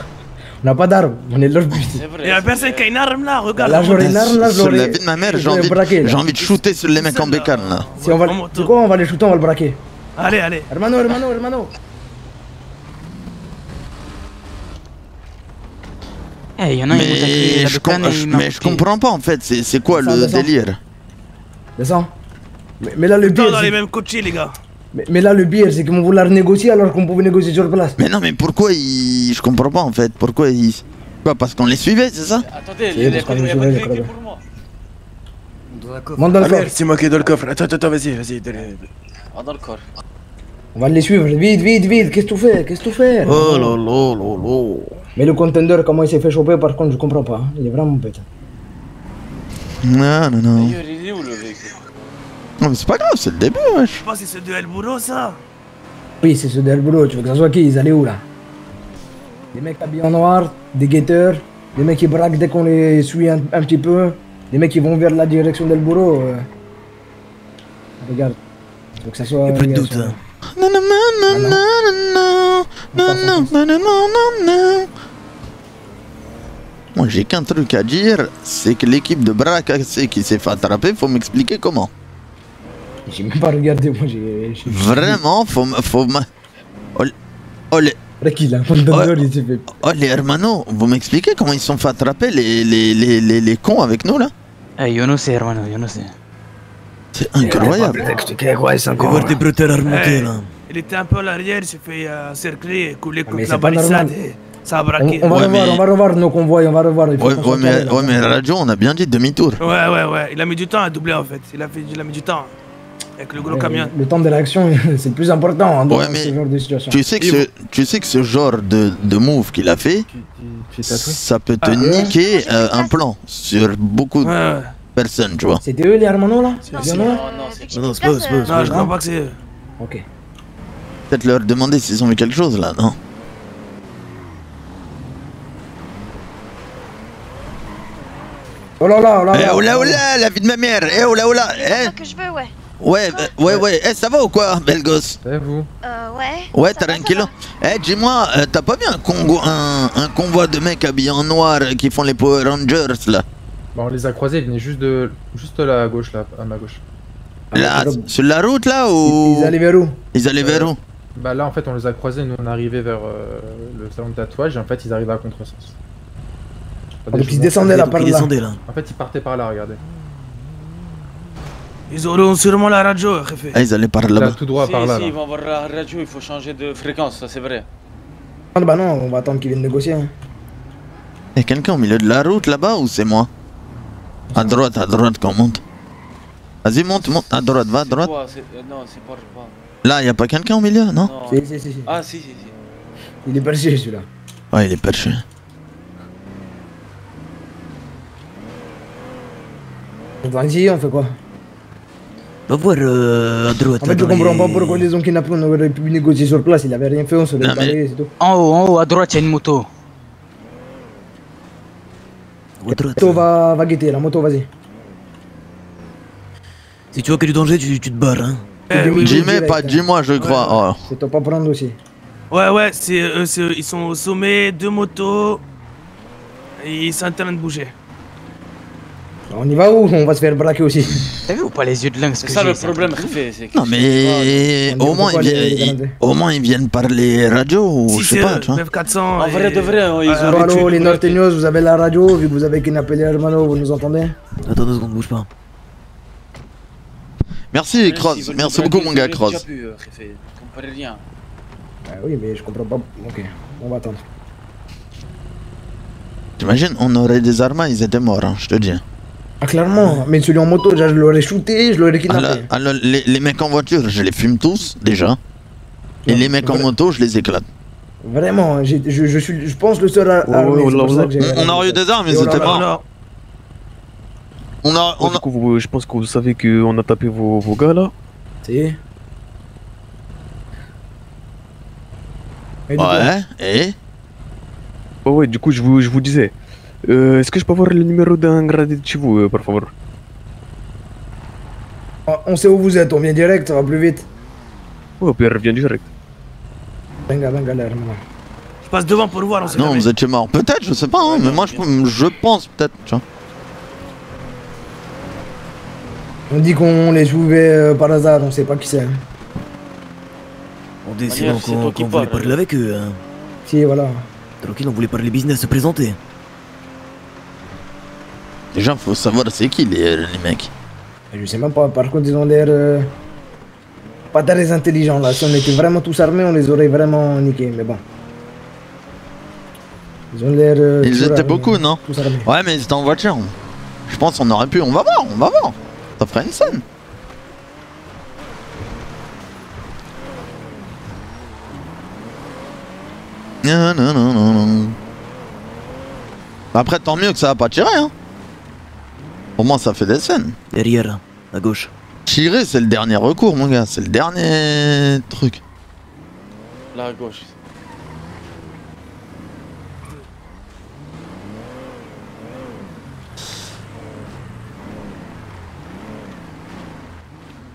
On n'a pas d'armes, on est leur but. Il y a personne qui a une arme là, regarde. Là, j'aurais une arme là, Sur la vie de ma mère, j'ai envie de shooter sur les mecs en bécane là. Si on va, c'est quoi, on va les shooter, on va le braquer. Allez. Hermano. Eh, y en a mais je comprends pas en fait, c'est quoi le délire? Descends. Mais là le pire. Dans les mêmes coachés les gars. Mais là le pire c'est qu'ils vont vouloir négocier alors qu'on pouvait négocier sur place. Mais non mais pourquoi ils... Je comprends pas en fait, pourquoi ils... Quoi, parce qu'on les suivait, c'est ça? Attendez, il y a pas de clé pour moi. Monte dans le coffre. C'est moi qui est dans le coffre. Attends, vas-y. Dans le corps. On va les suivre, vite, qu'est-ce que tu fais? Oh là. Mais le contender, comment il s'est fait choper, par contre, je comprends pas. Il est vraiment bête. Non. D'ailleurs, il est où le véhicule? Non, mais c'est pas grave, c'est le début, wesh. Je pense que c'est ceux de El Bourreau, ça. Oui, c'est ceux de El Bourreau. Tu veux que ça soit qui? Ils allaient où là? Des mecs habillés en noir, des guetteurs, des mecs qui braquent dès qu'on les suit un petit peu, des mecs qui vont vers la direction d'El Bourreau. Regarde. Tu veux que ça soit. Y'a plus de doute, hein. Moi j'ai qu'un truc à dire, c'est que l'équipe de Bracassé qui s'est fait attraper, faut m'expliquer comment. J'ai même pas regardé, moi j'ai... Vraiment, faut les hermanos, vous m'expliquez comment ils se sont fait attraper les cons avec nous là? Yo no sé, hermano, yo no sé. C'est incroyable. Voir des bretelles remonter là. Il était un peu à l'arrière, il s'est fait encercler et couler contre mais la c'est pas balissade. normal. Ça a braqué. On va revoir nos convois, on va revoir. Mais Radio, on a bien dit demi-tour. Ouais. Il a mis du temps à doubler en fait. Il a mis du temps. Avec le gros camion. Le temps de réaction, c'est le plus important dans ce genre de situation. Tu sais que ce genre de move qu'il a fait, ça peut te niquer un plan sur beaucoup de personnes, tu vois. C'était eux les hermanos là? Non, c'est pas eux. Non, je crois pas que c'est eux. Ok. Peut-être leur demander s'ils ont vu quelque chose là, non? Oh là, la vie de ma mère. C'est ça que je veux, ouais. Ouais. Ça va ou quoi, belle gosse? C'est vous? Ouais. Ouais, t'as tranquille. Dis-moi, t'as pas vu un convoi de mecs habillés en noir qui font les Power Rangers là? Bon, on les a croisés, ils venaient juste à gauche là, à ma gauche. Là, sur la route là ou? Ils allaient vers où? Bah là en fait on les a croisés, nous on arrivait vers le salon de tatouage et en fait ils arrivaient à contresens. Donc ils descendaient là par là. En fait ils partaient par là, regardez. Ils auront sûrement la radio, Réfé. Ah, ils allaient par là-bas. Tout droit par là. Si, ils vont avoir la radio, il faut changer de fréquence, ça c'est vrai. Bah non, on va attendre qu'ils viennent négocier. Y'a quelqu'un au milieu de la route là-bas ou c'est moi? À droite qu'on monte. Vas-y, monte, à droite, va à droite. Non, c'est pas. Là, y'a pas quelqu'un au milieu, non? Si. Ah, si. Il est perché celui-là. Ouais, il est perché. Vas-y, on fait quoi? Va voir à droite. En fait, je comprends pas pourquoi les ont kidnappés, on aurait pu négocier sur place, il avait rien fait, on se l'est barré, c'est tout. En haut, à droite, il y a une moto. La moto va guetter, la moto, vas-y. Si tu vois qu'il y a du danger, tu te barres, hein. Jimmy, pas dis-moi, je crois. Oh. C'est toi pas prendre aussi. Ouais, ils sont au sommet, 2 motos. Et ils sont en train de bouger. On y va où? On va se faire braquer aussi. T'as vu ou pas les yeux de lynx? C'est ça le problème, c'est Non mais au moins ils viennent parler radio ou je sais pas, tu vois. 9400. En vrai de vrai, ils ont Allô les Norteños, vous avez la radio, vu que vous avez kidnappé les hermanos, vous nous entendez? Attends 2 secondes, bouge pas. Merci Cross, merci beaucoup mon gars Cross. rien. Ah oui mais je comprends pas. Ok, on va attendre. T'imagines, on aurait des armes, ils étaient morts, hein, je te dis. Ah clairement, mais celui en moto, déjà, je l'aurais shooté, je l'aurais kidnappé. Alors, les mecs en voiture, je les fume tous, déjà. Et les mecs en moto, je les éclate. Vraiment, je pense le seul armé. On aurait eu des armes, ils étaient morts. Du coup, je pense que vous savez qu'on a tapé vos gars là. Si. Ouais, et ouais, du coup, je vous disais. Est-ce que je peux avoir le numéro d'un gradé de chez vous, par favor? On sait où vous êtes, on vient direct, ça va plus vite. Ouais, puis on revient direct. Venga, l'air, maintenant. Je passe devant pour voir, on sait non, jamais. vous étiez mort. Peut-être, je sais pas, hein, mais moi je pense peut-être, tu vois. On dit qu'on les trouvait par hasard, on sait pas qui c'est. Hein. On décide qu'on voulait parler avec eux. Hein. Si, voilà. Tranquille, on voulait parler business, se présenter. Déjà, faut savoir c'est qui les mecs. Je sais même pas, par contre, ils ont l'air pas très intelligents là. Si on était vraiment tous armés, on les aurait vraiment niqués, mais bon. Ils ont l'air. Ils étaient beaucoup, non? Ouais, mais ils étaient en voiture. Je pense qu'on aurait pu. On va voir. Ça ferait une scène. Non. Après, tant mieux que ça va pas tirer, hein. Pour moi, ça fait des scènes. Derrière, à gauche. Tirer, c'est le dernier recours, mon gars. C'est le dernier truc. Là, à gauche.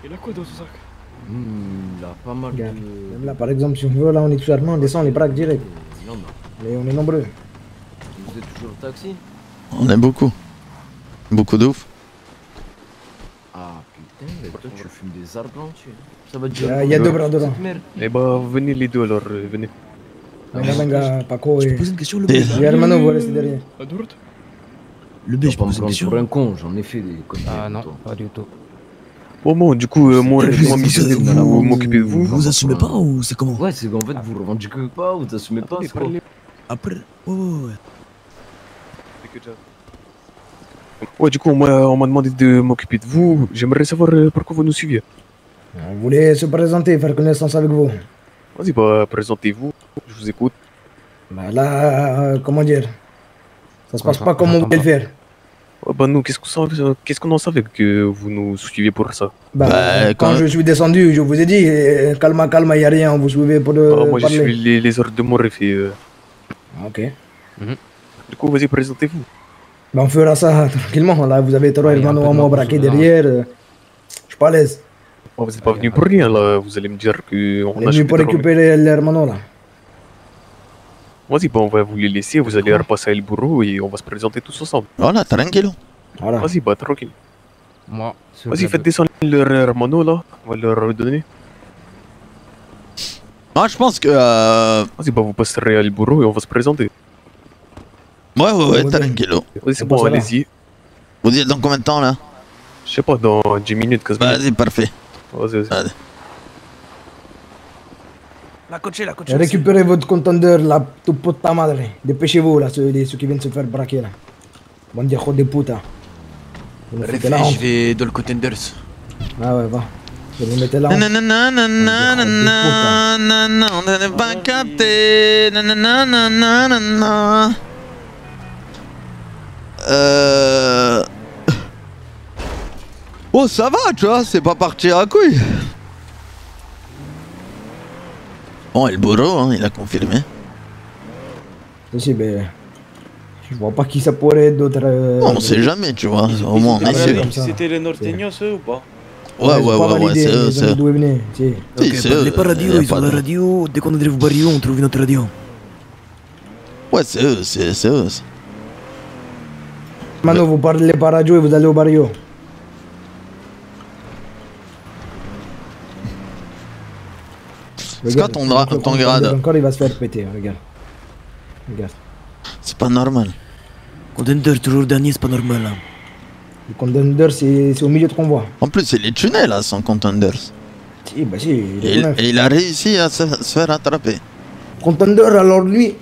Il a quoi dans ce sac? Il a pas mal de... Même là, par exemple, si on veut, là, on est tous armés, on descend, on les braque direct. Mais on est nombreux. Vous êtes toujours au taxi? On est beaucoup. Beaucoup de ouf. Ah putain, mais toi tu fumes des arbres, ça va durer. Il y a 2 bras dedans. Eh bah, venez les deux alors, venez. Venga, Paco et... Je pose une question, le B. Et Hermano, vous restez derrière. À droite? Le B, je pose une question. Pour un con, j'en ai fait des conneries. Ah non, pas du tout. Bon, du coup, ma mission c'est de m'occuper de vous. Vous assumez pas ou c'est comment? Ouais, c'est qu'en fait vous revendiquez pas, vous assumez pas, c'est quoi? Après, ouais. Ouais, du coup, on m'a demandé de m'occuper de vous. J'aimerais savoir pourquoi vous nous suiviez. On voulait se présenter, faire connaissance avec vous. Vas-y, bah, présentez-vous, je vous écoute. Bah là, comment dire? Ça se passe pas comme on voulait le faire. Ouais, bah nous, qu'est-ce qu'on en savait que vous nous suivez pour ça? Bah, quand je suis descendu, je vous ai dit, calme, y a rien, vous suivez pour le moi, je suis les ordres de mon réfé. Ok. Du coup, vas-y, présentez-vous. Bah, on fera ça tranquillement, là, vous avez 3 hermanos à moi braqués derrière. Je suis pas à l'aise. Oh, vous n'êtes pas venu pour rien, là, vous allez me dire qu'on a venu pour récupérer les hermanos, là. Vas-y, bah, on va vous les laisser, vous allez repasser le bureau et on va se présenter tous ensemble. Voilà, tranquille. Voilà. Vas-y, bah, tranquille. Moi, vas-y, faites descendre leur hermano, là, on va leur redonner. Moi, je pense que... Vas-y, bah, vous passerez le bureau et on va se présenter. Ouais, tranquille. Vas-y, c'est bon, allez-y. Vous êtes dans combien de temps, là? Je sais pas, dans 10 minutes, 15 minutes. Vas-y, parfait. Vas-y. La coachée. Récupérez votre contendeur, la tu puta madre. Dépêchez-vous, là, ceux qui viennent se faire braquer, là. Bande de puta. Je vais dans le contenders. Ah ouais, va. Je vais mettre là. On n'est pas capté. Oh, ça va, tu vois, c'est pas parti à couille. Bon, et le bourreau, hein, il a confirmé. Si, mais... Je vois pas qui ça pourrait être d'autre... On sait jamais, tu vois, au moins on essaie. C'était les Norteños, eux, ou pas? Ouais, c'est eux, c'est eux. D'où ils venaient, si. Ok, parlez pas radio, ils ont la radio. Dès qu'on arrive au barrio, on trouve une autre radio. Ouais, c'est eux, c'est eux. Maintenant, vous parlez par radio et vous allez au barrio. C'est quoi ton grade? Encore, il va se faire péter, regarde. Regarde. C'est pas normal. Contender, toujours dernier, c'est pas normal. Hein. Le contender, c'est au milieu de convoi. En plus, il est tuné là, son contender. Si, bah si, et il a réussi à se faire attraper. Contender, alors lui,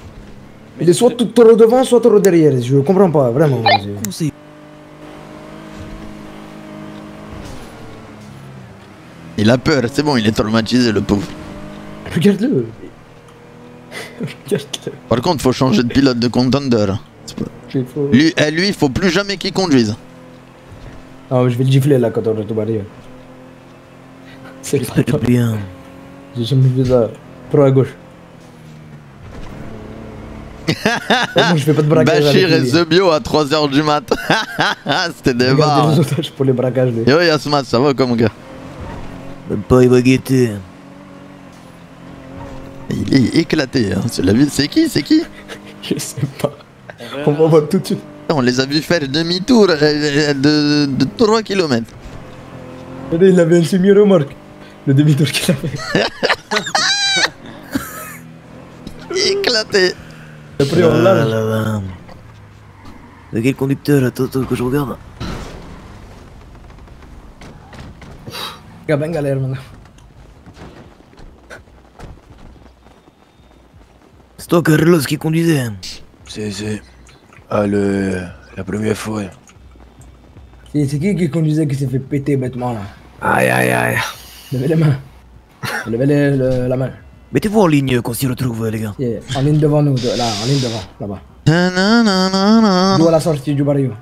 il est soit tout trop devant, soit trop derrière. Je comprends pas, vraiment. Il a peur, c'est bon, il est traumatisé, le pauvre. Regarde-le. Regarde-le. Par contre, faut changer de pilote de contender. Lui, il faut plus jamais qu'il conduise. Non, je vais le gifler là quand on est au barrio. C'est bien. J'ai jamais vu ça. Trop à gauche. Moi, je fais pas de braquage. Bachir et The Bio à 3h du mat. C'était des barres. Les otages pour les braquages. Yo Yasmat, ça va comme gars? Même pas, il va guetter. Il est éclaté, hein. C'est la ville. C'est qui? Je sais pas. On va voir tout de suite. On les a vus faire demi-tour de 3 km. Il avait un semi-remorque. Le demi-tour qu'il a fait. Éclaté. Après, on lâche. C'est quel conducteur? Attends que je regarde. Regarde, ben galère maintenant. C'est toi, Carlos, qui conduisait? C'est. Ah, la première fois. C'est qui conduisait qui s'est fait péter bêtement là? Aïe aïe aïe. Levez les mains. Levez la main. Mettez-vous en ligne qu'on s'y retrouve, les gars. Yeah. En ligne devant nous, là, en ligne devant, là-bas. D'où à la sortie du barrio.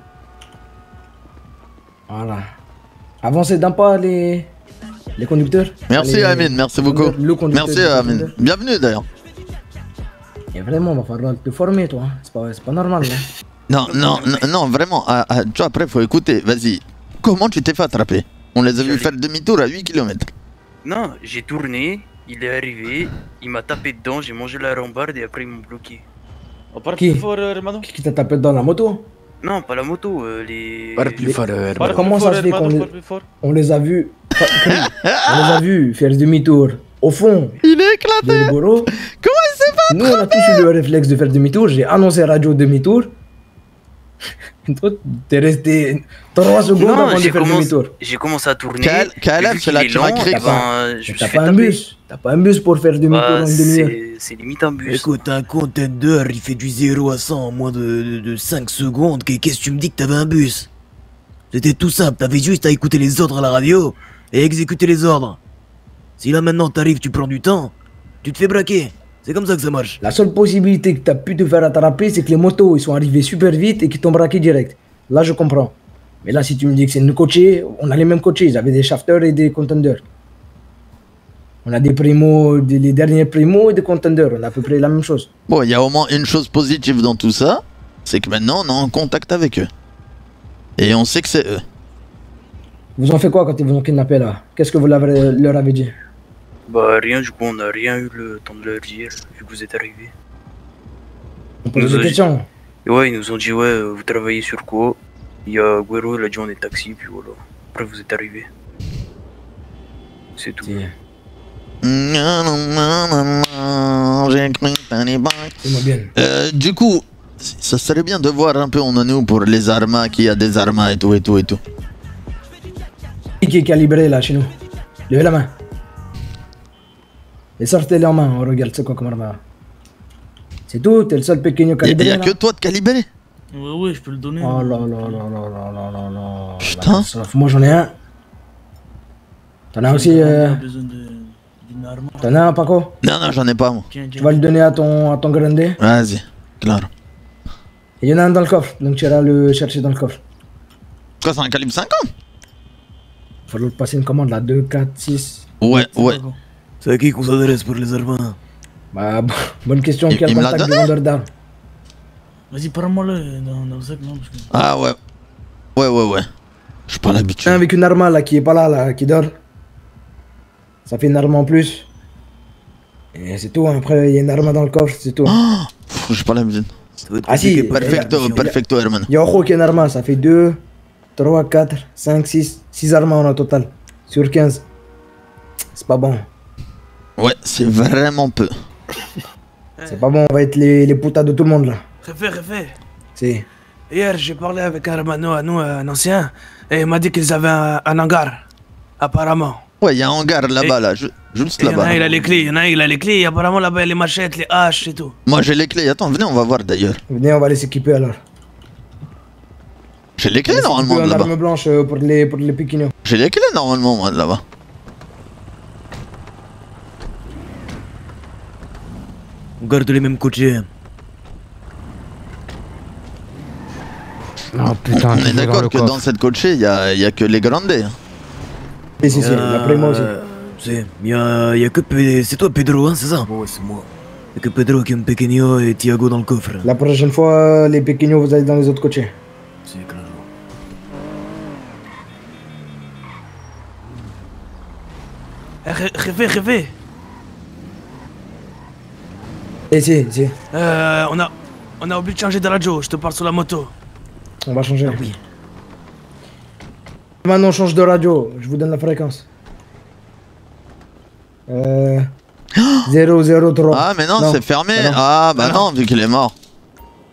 Voilà. Avancez d'un pas les conducteurs. Merci Amine, merci beaucoup. Merci Amine. Bienvenue d'ailleurs. Et vraiment, on va falloir te former, toi. C'est pas normal, là. Non, vraiment. Tu vois, après, faut écouter. Vas-y. Comment tu t'es fait attraper? On les a vu faire demi-tour à 8 km. Non, j'ai tourné, il est arrivé, il m'a tapé dedans, j'ai mangé la rambarde et après ils m'ont bloqué. Qui t'a tapé dans la moto? Non, pas la moto, les... Parle plus fort, Comment ça se fait qu'on les a vus... On les a vus faire demi-tour au fond. Il est éclaté. Comment il s'est fait? Nous, on a tous eu le réflexe de faire demi-tour. J'ai annoncé radio demi-tour. Toi, t'es resté 3 secondes avant de faire demi-tour. J'ai commencé à tourner. Caleb, c'est là que tu m'as crié. T'as pas un bus. T'as pas un bus pour faire demi-tour en demi-heure. C'est limite un bus. Écoute, un contender, il fait du 0 à 100 en moins de 5 secondes. Qu'est-ce que tu me dis que t'avais un bus? C'était tout simple. T'avais juste à écouter les ordres à la radio et exécuter les ordres. Si là maintenant t'arrives, tu prends du temps, tu te fais braquer. C'est comme ça que ça marche. La seule possibilité que t'as pu te faire attraper, c'est que les motos ils sont arrivés super vite et qu'ils t'ont braqué direct. Là je comprends. Mais là si tu me dis que c'est nous coachés, on a les mêmes coachés. Ils avaient des shafters et des contenders. On a des primos, les derniers primos et des contenders. On a à peu près la même chose. Bon, il y a au moins une chose positive dans tout ça, c'est que maintenant on est en contact avec eux. Et on sait que c'est eux. Vous en faites quoi quand ils vous ont kidnappé là? Qu'est-ce que vous leur avez dit? Bah rien, du coup on n'a rien eu le temps de leur dire, vu que vous êtes arrivés. On pose des questions? Ouais, ils nous ont dit ouais, vous travaillez sur quoi? Il y a Guero, il a dit on est taxi, puis voilà. Après vous êtes arrivés. C'est tout. Du coup, ça serait bien de voir un peu on en est où pour les armas, qui a des armas et tout et tout et tout. Qui est calibré là chez nous? Levez la main. Et sortez-les en main, on regarde c'est quoi comme arme. C'est tout, t'es le seul pequeño calibré. Il y a que toi de calibrer? Ouais, je peux le donner. Oh là là là là là là là là. Putain. Moi j'en ai un. T'en as aussi T'en as un Paco? Non, j'en ai pas moi. Tu vas le donner à ton grande? Vas-y, claro. Il y en a un dans le coffre, donc tu iras le chercher dans le coffre. Quoi, c'est un calibre 50? Il faut passer une commande là, 2, 4, 6. Ouais. C'est à qui qu'on s'adresse pour les armes? Bah, bonne question, qui a le contact du vendeur d'armes? Vas-y, parle-moi là dans le sac, non parce que... Ah ouais. J'ai pas l'habitude. Un avec une arme là qui est pas là, qui dort. Ça fait une arme en plus. Et c'est tout, hein. Après il y a une arme dans le coffre, c'est tout. J'ai pas l'habitude. Ah si, perfecto, hermano. Il y a Ojo qui a une arme, ça fait 2, 3, 4, 5, 6 armes en total. Sur 15. C'est pas bon. Ouais, c'est vraiment peu. C'est pas bon, on va être les putas de tout le monde là. Réfé. Si. Hier, j'ai parlé avec un hermano à nous, un ancien, et il m'a dit qu'ils avaient un hangar, apparemment. Ouais, il y a un hangar là-bas, là, juste là-bas. Il y en a, il a les clés, et apparemment là-bas, il y a les machettes, les haches et tout. Moi, j'ai les clés. Attends, venez, on va voir d'ailleurs. Venez, on va les équiper alors. J'ai les clés normalement de là-bas. Une arme blanche pour les pékinios. J'ai les clés normalement, moi, de là-bas. On garde les mêmes coachés. Oh putain, on est d'accord que dans cette coachée, il y a que les grandes. Si, après moi aussi. Il y a que c'est toi Pedro, hein, c'est ça? Ouais, c'est moi. Il y a que Pedro qui a un Pequeño et Thiago dans le coffre. La prochaine fois, les pékinios, vous allez dans les autres coachés. C'est clair. Réfé. Si. On a oublié de changer de radio, je te parle sur la moto. On va changer. Oui. Maintenant on change de radio, je vous donne la fréquence. 003. Ah mais non, c'est fermé. Ah bah non, vu qu'il est mort.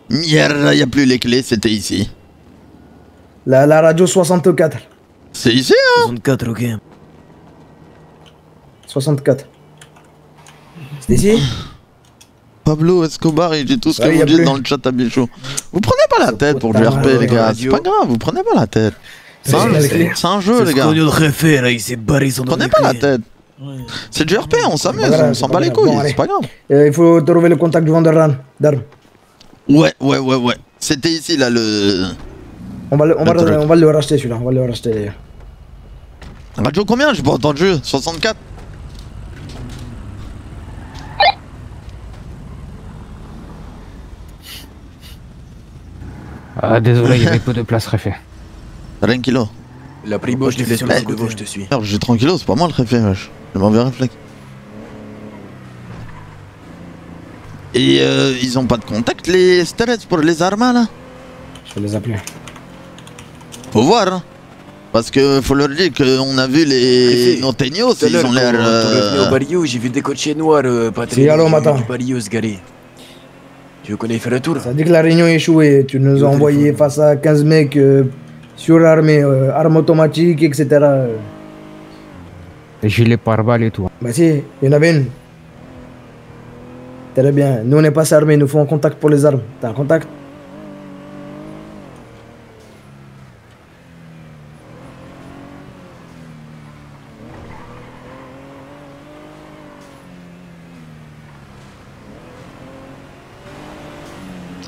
Merde, y a plus les clés, c'était ici. La radio 64. C'est ici hein? 64, ok. 64. C'est ici? Pablo Escobar, il dit tout ce que vous dites dans le chat à Bichot. Vous prenez pas la tête pour du RP, les gars. C'est pas grave, vous prenez pas la tête. C'est un jeu, les gars. Vous prenez pas la tête. C'est du RP, on s'amuse, on s'en bat les couilles, c'est pas grave. Il faut trouver le contact du vendeur d'armes. Ouais. C'était ici, là, le... On va le racheter, celui-là. On va le racheter, d'ailleurs. Radio combien? J'ai pas entendu. 64. Ah désolé, il y avait peu de place, réfé. Tranquillo. La primo, je te laisse pas devant, je te suis. J'ai tranquillo, c'est pas moi le réfé, wesh. Le mauvais réflexe. Et ils ont pas de contact, les Strets, pour les armes, là? Je vais les appeler. Faut voir, hein. Parce que faut leur dire qu'on a vu les Norteños, ils ont l'air... Au barrio, j'ai vu des coachers noirs, Si, allô, matin. du barrio se garer. Tu connais faire le tour? Ça dit que la réunion est échouée. Tu nous as envoyé face à 15 mecs surarmés, armes automatiques, etc. Gilet pare-balles et tout. Bah si, il y en avait une. Très bien. Nous on n'est pas armés, il nous faut un contact pour les armes. T'as un contact?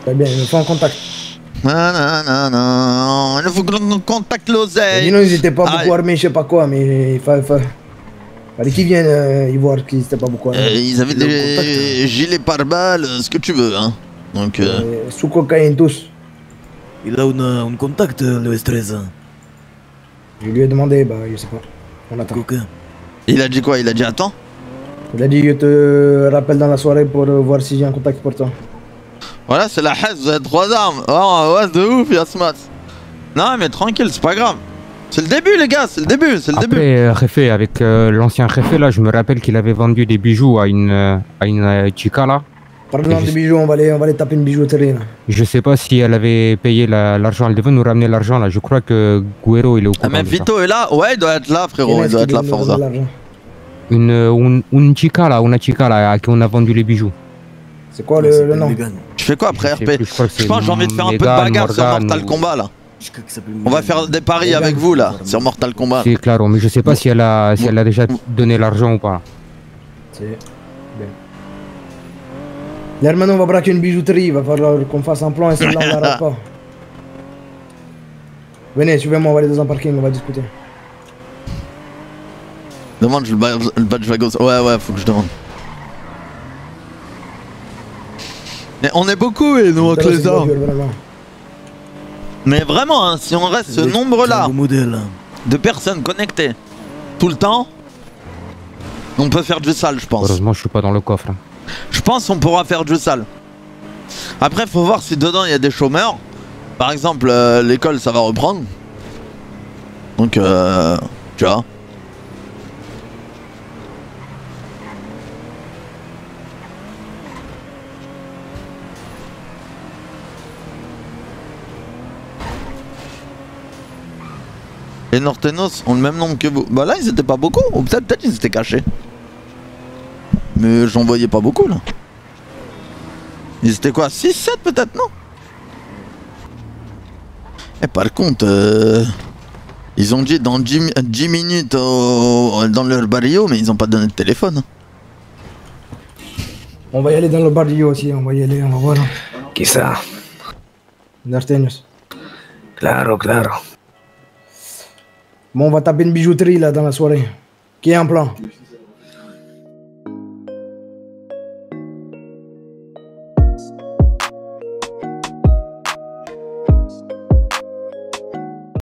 Très bien, il nous faut un contact. Non, il faut qu'on contacte l'oseille. Dis-nous, ils étaient pas beaucoup armés, je sais pas quoi, mais il fallait qu'ils viennent y voir qu'ils étaient pas beaucoup armés. Ils avaient des gilets pare-balles, ce que tu veux, hein. Donc. Sous cocaïne tous. Il a un contact, le S13. Je lui ai demandé, bah je sais pas. On attend. Il a dit quoi? Il a dit attends? Il a dit je te rappelle dans la soirée pour voir si j'ai un contact pour toi. Voilà, c'est la haine, vous avez 3 armes. Oh, ouais, de ouf, Yasmat. Non, mais tranquille, c'est pas grave. C'est le début, les gars, c'est le début, c'est le début. Après, Réfé, avec l'ancien Réfé, là, je me rappelle qu'il avait vendu des bijoux à une chica, là. Parlant de bijoux, on va aller taper une bijouterie, là. Je sais pas si elle avait payé l'argent, elle devait nous ramener l'argent, là. Je crois que Guero, il est au courant. Ah, mais Vito est là? Ouais, il doit être là, frérot, il doit être là, Forza. Une chica, là, à qui on a vendu les bijoux. C'est quoi le nom? Tu fais quoi après RP? Je pense que j'ai envie de faire un peu de bagarre sur Mortal Kombat là. On va faire des paris avec vous là, sur Mortal Kombat. C'est clair, mais je sais pas si elle a déjà donné l'argent ou pas. C'est bien. L'hermano, on va braquer une bijouterie, il va falloir qu'on fasse un plan et celle-là on l'arrête pas. Venez, suivez-moi, on va aller dans un parking, on va discuter. Demande le badge Vagos. Ouais, faut que je demande. Mais on est beaucoup et nous avec les armes. Mais vraiment, hein, si on reste ce nombre-là de personnes connectées tout le temps, on peut faire du sale, je pense. Heureusement, je suis pas dans le coffre. Je pense qu'on pourra faire du sale. Après, faut voir si dedans il y a des chômeurs. Par exemple, l'école, ça va reprendre. Donc, tu vois. Les Nortenos ont le même nombre que vous. Bah là, ils étaient pas beaucoup. Ou peut-être ils étaient cachés. Mais j'en voyais pas beaucoup là. Ils étaient quoi, 6-7 peut-être, non? Et par contre, ils ont dit dans 10 minutes dans leur barrio, mais ils ont pas donné de téléphone. On va y aller dans le barrio aussi, on va y aller, on va voir. Qui ça? Norteños. Claro, claro. Bon, on va taper une bijouterie là dans la soirée. Qui est en plan?